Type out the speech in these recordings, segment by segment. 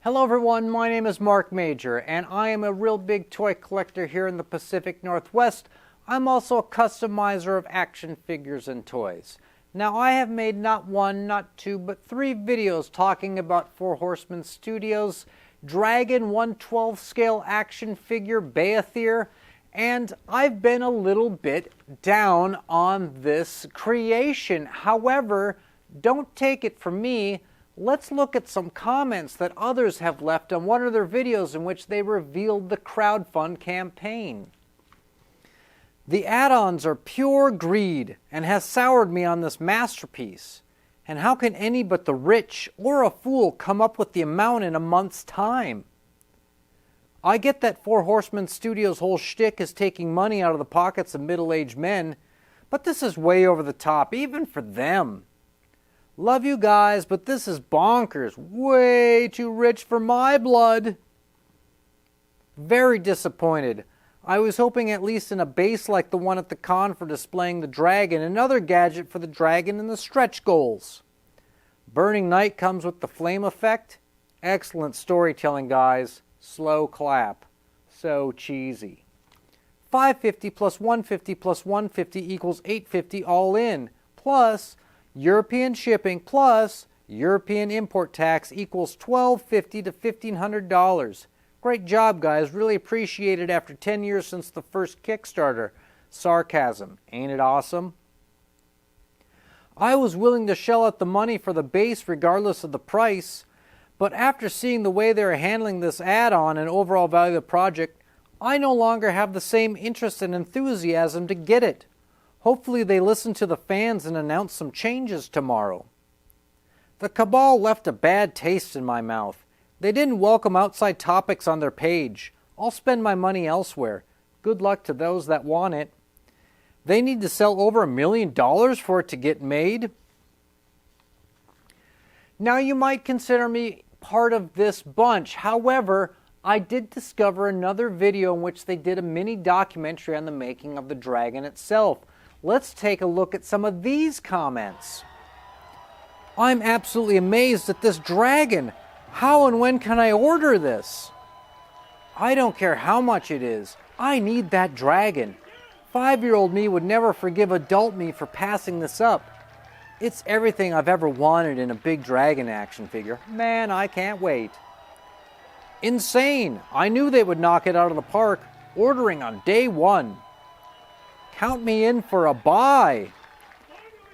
Hello everyone, my name is Mark Major, and I am a real big toy collector here in the Pacific Northwest. I'm also a customizer of action figures and toys. Now I have made not one, not two, but 3 videos talking about Four Horsemen Studios' Dragon 1/12 scale action figure Beythirr, and I've been a little bit down on this creation. However, don't take it from me. Let's look at some comments that others have left on one of their videos in which they revealed the crowdfund campaign. The add-ons are pure greed and has soured me on this masterpiece. And how can any but the rich or a fool come up with the amount in a month's time? I get that Four Horsemen Studios' whole shtick is taking money out of the pockets of middle-aged men, but this is way over the top, even for them. Love you guys, but this is bonkers. Way too rich for my blood. Very disappointed. I was hoping at least in a base like the one at the con for displaying the dragon, another gadget for the dragon and the stretch goals. Burning Night comes with the flame effect. Excellent storytelling, guys. Slow clap. So cheesy. 550 plus 150 plus 150 equals 850 all in. Plus European shipping plus European import tax equals $1,250 to $1,500. Great job, guys. Really appreciate it after 10 years since the first Kickstarter. Sarcasm. Ain't it awesome? I was willing to shell out the money for the base regardless of the price, but after seeing the way they are handling this add-on and overall value of the project, I no longer have the same interest and enthusiasm to get it. Hopefully they listen to the fans and announce some changes tomorrow. The Cabal left a bad taste in my mouth. They didn't welcome outside topics on their page. I'll spend my money elsewhere. Good luck to those that want it. They need to sell over $1 million for it to get made. Now you might consider me part of this bunch. However, I did discover another video in which they did a mini documentary on the making of the dragon itself. Let's take a look at some of these comments. I'm absolutely amazed at this dragon. How and when can I order this? I don't care how much it is. I need that dragon. 5-year-old me would never forgive adult me for passing this up. It's everything I've ever wanted in a big dragon action figure. Man, I can't wait. Insane. I knew they would knock it out of the park. Ordering on day 1. Count me in for a buy.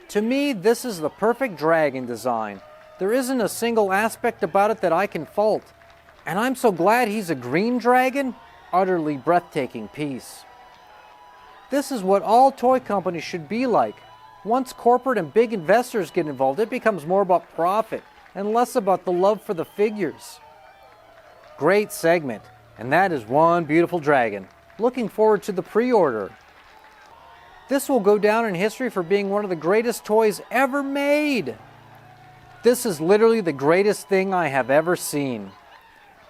To me, this is the perfect dragon design. There isn't a single aspect about it that I can fault. And I'm so glad he's a green dragon. Utterly breathtaking piece. This is what all toy companies should be like. Once corporate and big investors get involved, it becomes more about profit and less about the love for the figures. Great segment. And that is one beautiful dragon. Looking forward to the pre-order. This will go down in history for being one of the greatest toys ever made. This is literally the greatest thing I have ever seen.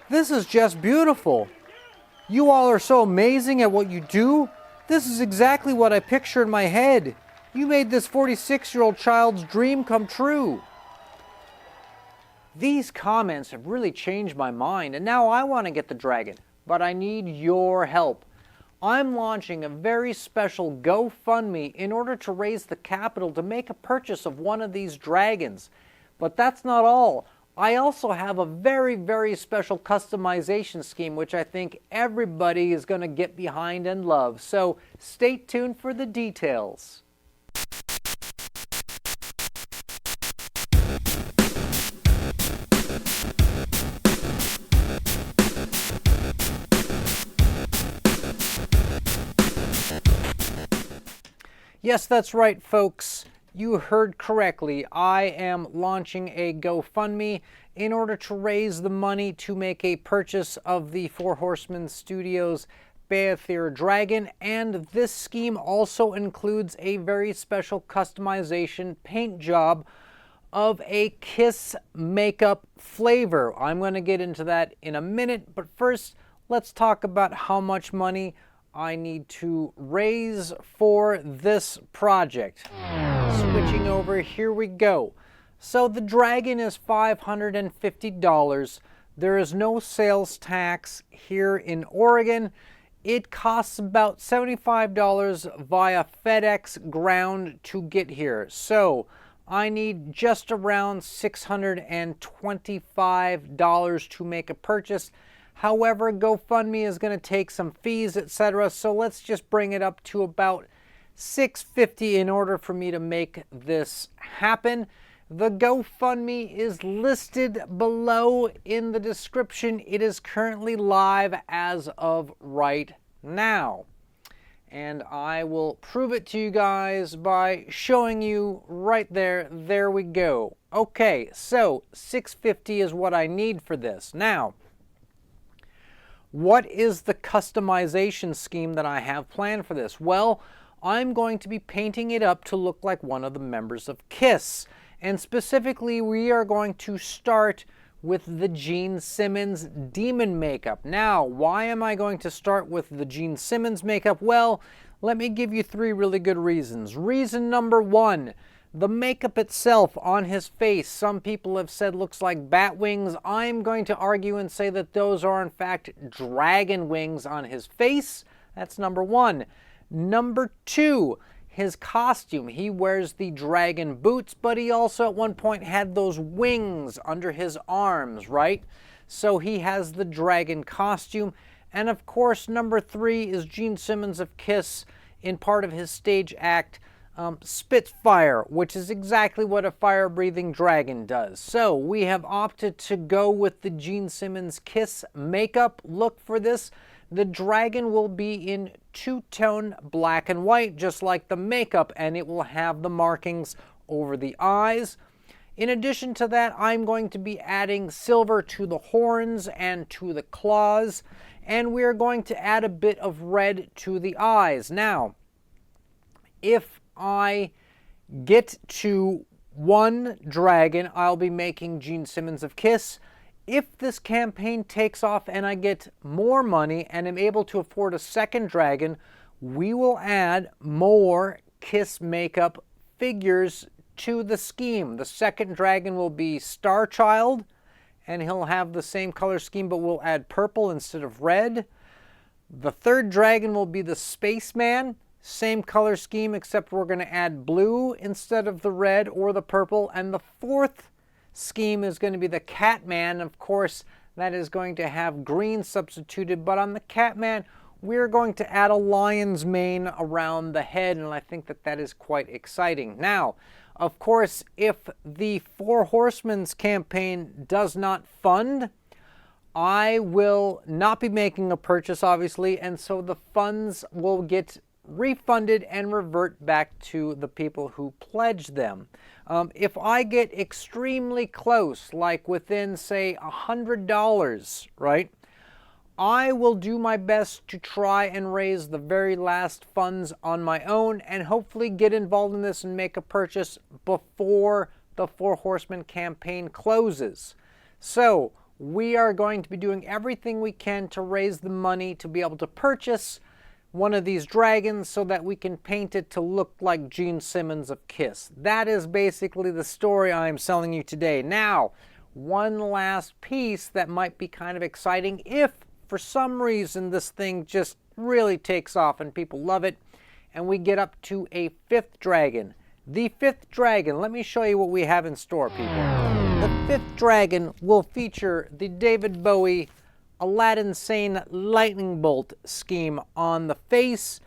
This is just beautiful. You all are so amazing at what you do. This is exactly what I picture in my head. You made this 46-year-old child's dream come true. These comments have really changed my mind, and now I want to get the dragon, but I need your help. I'm launching a very special GoFundMe in order to raise the capital to make a purchase of one of these dragons. But that's not all. I also have a very, very special customization scheme which I think everybody is going to get behind and love. So stay tuned for the details. Yes, that's right, folks. You heard correctly. I am launching a GoFundMe in order to raise the money to make a purchase of the Four Horsemen Studios Beythirr dragon, and this scheme also includes a very special customization paint job of a KISS makeup flavor. I'm going to get into that in a minute, but first let's talk about how much money I need to raise for this project. Switching over, here we go. So the dragon is $550. There is no sales tax here in Oregon. It costs about $75 via FedEx ground to get here. So I need just around $625 to make a purchase. However, GoFundMe is going to take some fees, etc. So let's just bring it up to about $650 in order for me to make this happen. The GoFundMe is listed below in the description. It is currently live as of right now. And I will prove it to you guys by showing you right there. There we go. Okay, so $650 is what I need for this. Now, what is the customization scheme that I have planned for this? Well, I'm going to be painting it up to look like one of the members of KISS. And specifically, we are going to start with the Gene Simmons demon makeup. Now, why am I going to start with the Gene Simmons makeup? Well, let me give you 3 really good reasons. Reason number 1, the makeup itself on his face, some people have said looks like bat wings. I'm going to argue and say that those are in fact dragon wings on his face. That's number 1. Number 2, his costume. He wears the dragon boots, but he also at one point had those wings under his arms, right? So he has the dragon costume. And of course, number 3 is Gene Simmons of KISS in part of his stage act, Spitfire, which is exactly what a fire-breathing dragon does. So we have opted to go with the Gene Simmons KISS makeup look for this. The dragon will be in two-tone black and white, just like the makeup, and it will have the markings over the eyes. In addition to that, I'm going to be adding silver to the horns and to the claws, and we're going to add a bit of red to the eyes. Now, if I get to 1 dragon, I'll be making Gene Simmons of KISS. If this campaign takes off and I get more money and am able to afford a 2nd dragon, we will add more KISS makeup figures to the scheme. The 2nd dragon will be Star Child, and he'll have the same color scheme, but we'll add purple instead of red. The 3rd dragon will be the Spaceman, same color scheme, except we're going to add blue instead of the red or the purple. And the 4th scheme is going to be the Catman. Of course, that is going to have green substituted, but on the Catman, we're going to add a lion's mane around the head, and I think that that is quite exciting. Now, of course, if the 4 Horsemen's campaign does not fund, I will not be making a purchase, obviously, and so the funds will get refunded and revert back to the people who pledged them. If I get extremely close, like within, say, $100, right, I will do my best to try and raise the very last funds on my own and hopefully get involved in this and make a purchase before the 4 Horsemen campaign closes. So we are going to be doing everything we can to raise the money to be able to purchase one of these dragons so that we can paint it to look like Gene Simmons of KISS. That is basically the story I am selling you today. Now, one last piece that might be kind of exciting if for some reason this thing just really takes off and people love it and we get up to a 5th dragon. The 5th dragon, let me show you what we have in store, people. The 5th dragon will feature the David Bowie Aladdin Sane lightning bolt scheme on the face,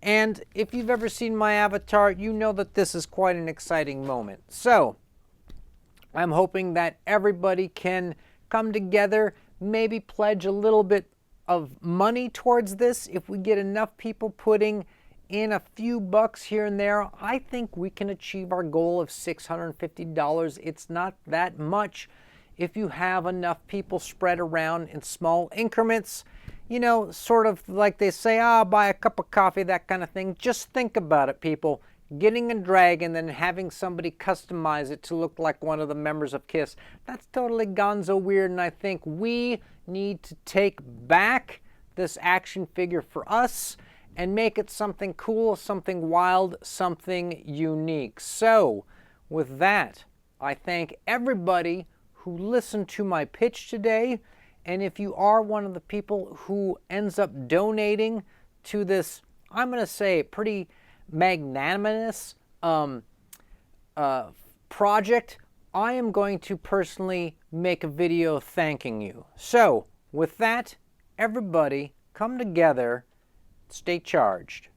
and if you've ever seen my avatar, you know that this is quite an exciting moment. So I'm hoping that everybody can come together, maybe pledge a little bit of money towards this. If we get enough people putting in a few bucks here and there, I think we can achieve our goal of $650. It's not that much. If you have enough people spread around in small increments, you know, sort of like they say, buy a cup of coffee, that kind of thing. Just think about it, people. Getting a dragon and having somebody customize it to look like one of the members of KISS, that's totally gonzo weird, and I think we need to take back this action figure for us and make it something cool, something wild, something unique. So, with that, I thank everybody who listened to my pitch today. And if you are one of the people who ends up donating to this, I'm going to say, pretty magnanimous project, I am going to personally make a video thanking you. So, with that, everybody, come together, stay charged.